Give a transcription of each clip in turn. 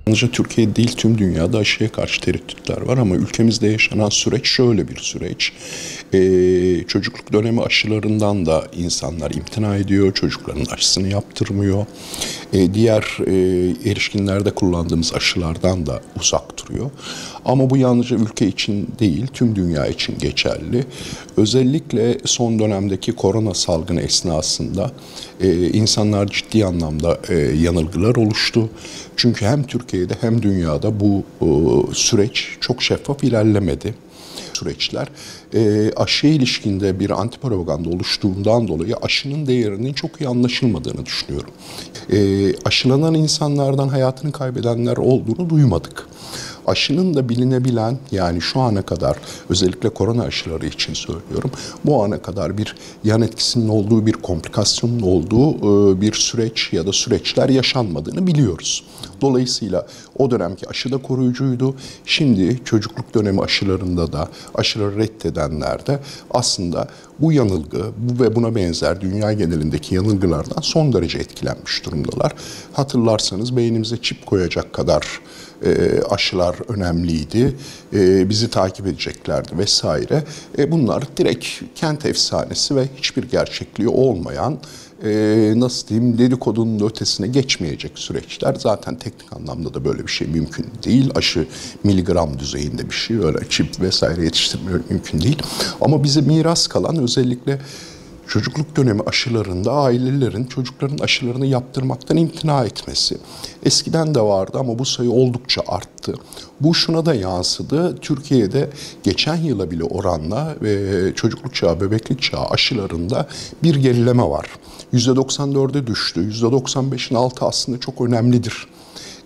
Yalnızca Türkiye değil, tüm dünyada aşıya karşı tereddütler var ama ülkemizde yaşanan süreç şöyle bir süreç. Çocukluk dönemi aşılarından da insanlar imtina ediyor, çocukların aşısını yaptırmıyor. Diğer erişkinlerde kullandığımız aşılardan da uzak duruyor. Ama bu yalnızca ülke için değil, tüm dünya için geçerli. Özellikle son dönemdeki korona salgını esnasında insanlar ciddi anlamda yanılgılar oluştu. Çünkü hem Türkiye'de hem dünyada bu süreç çok şeffaf ilerlemedi. Süreçler aşıya ilişkinde bir antipropaganda oluştuğundan dolayı aşının değerinin çok iyi anlaşılmadığını düşünüyorum. Aşılanan insanlardan hayatını kaybedenler olduğunu duymadık. Aşının da bilinebilen, yani şu ana kadar özellikle korona aşıları için söylüyorum, bu ana kadar bir yan etkisinin olduğu, bir komplikasyonun olduğu bir süreç ya da süreçler yaşanmadığını biliyoruz. Dolayısıyla o dönemki aşı da koruyucuydu. Şimdi çocukluk dönemi aşılarında da aşıları reddedenler de aslında bu yanılgı ve buna benzer dünya genelindeki yanılgılardan son derece etkilenmiş durumdalar. Hatırlarsanız beynimize çip koyacak kadar aşılar önemliydi, bizi takip edeceklerdi vesaire. Bunlar direkt kent efsanesi ve hiçbir gerçekliği olmayan, nasıl diyeyim, dedikodunun ötesine geçmeyecek süreçler. Zaten teknik anlamda da böyle bir şey mümkün değil. Aşı miligram düzeyinde bir şey, öyle çip vesaire yetiştirmek mümkün değil. Ama bize miras kalan özellikle çocukluk dönemi aşılarında ailelerin çocukların aşılarını yaptırmaktan imtina etmesi. Eskiden de vardı ama bu sayı oldukça arttı. Bu şuna da yansıdı. Türkiye'de geçen yıla bile oranla çocukluk çağı, bebeklik çağı aşılarında bir gerileme var. %94'e düştü. %95'in altı aslında çok önemlidir.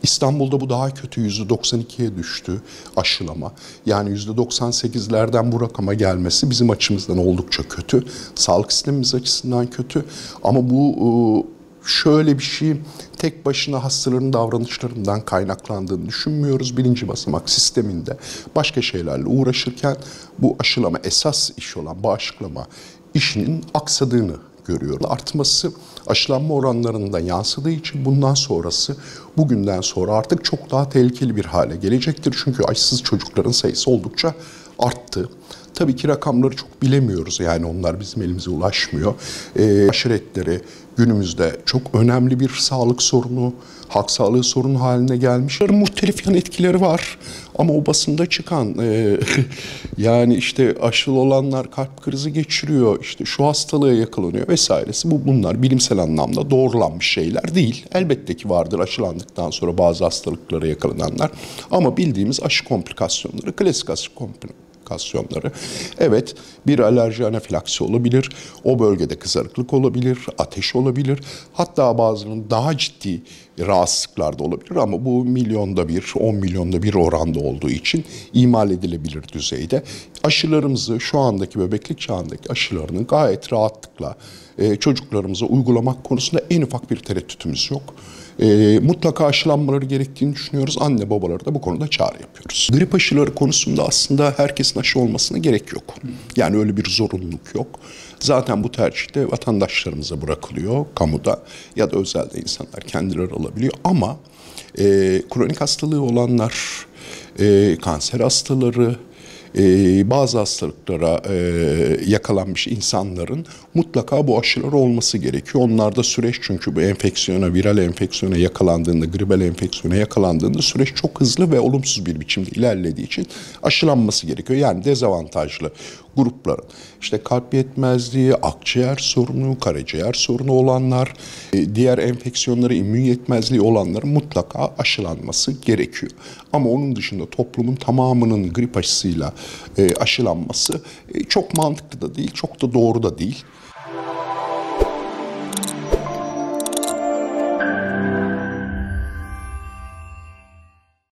İstanbul'da bu daha kötü, %92'ye düştü aşılama. Yani %98'lerden bu rakama gelmesi bizim açımızdan oldukça kötü. Sağlık sistemimiz açısından kötü. Ama bu şöyle bir şey, tek başına hastaların davranışlarından kaynaklandığını düşünmüyoruz. Birinci basamak sisteminde başka şeylerle uğraşırken bu aşılama, esas iş olan bağışıklama işinin aksadığını görüyoruz. Artması aşılanma oranlarında yansıdığı için bundan sonrası, bugünden sonra artık çok daha tehlikeli bir hale gelecektir. Çünkü aşısız çocukların sayısı oldukça arttı. Tabii ki rakamları çok bilemiyoruz, yani onlar bizim elimize ulaşmıyor. Aşiretleri günümüzde çok önemli bir sağlık sorunu, halk sağlığı sorunu haline gelmiş. Muhtelif yan etkileri var ama o basında çıkan yani işte aşılı olanlar kalp krizi geçiriyor, işte şu hastalığa yakalanıyor vesairesi, bunlar bilimsel anlamda doğrulanmış şeyler değil. Elbette ki vardır aşılandıktan sonra bazı hastalıklara yakalananlar ama bildiğimiz aşı komplikasyonları, klasik aşı komplikasyonları. Evet, bir alerji anafilaksi olabilir, o bölgede kızarıklık olabilir, ateş olabilir, hatta bazılarının daha ciddi rahatsızlıklar da olabilir ama bu milyonda bir, 10 milyonda bir oranda olduğu için ihmal edilebilir düzeyde. Aşılarımızı, şu andaki bebeklik çağındaki aşılarını gayet rahatlıkla çocuklarımıza uygulamak konusunda en ufak bir tereddütümüz yok. Mutlaka aşılanmaları gerektiğini düşünüyoruz. Anne babaları da bu konuda çağrı yapıyoruz. Grip aşıları konusunda aslında herkesin aşı olmasına gerek yok. Yani öyle bir zorunluluk yok. Zaten bu tercih de vatandaşlarımıza bırakılıyor, kamuda ya da özelde insanlar kendileri alabiliyor. Ama kronik hastalığı olanlar, kanser hastaları, bazı hastalıklara yakalanmış insanların mutlaka bu aşıları olması gerekiyor. Onlarda süreç, çünkü bu enfeksiyona, viral enfeksiyona yakalandığında, gribal enfeksiyona yakalandığında süreç çok hızlı ve olumsuz bir biçimde ilerlediği için aşılanması gerekiyor. Yani dezavantajlı grupların, işte kalp yetmezliği, akciğer sorunu, karaciğer sorunu olanlar, diğer enfeksiyonları, immün yetmezliği olanların mutlaka aşılanması gerekiyor. Ama onun dışında toplumun tamamının grip aşısıyla aşılanması çok mantıklı da değil, çok da doğru da değil.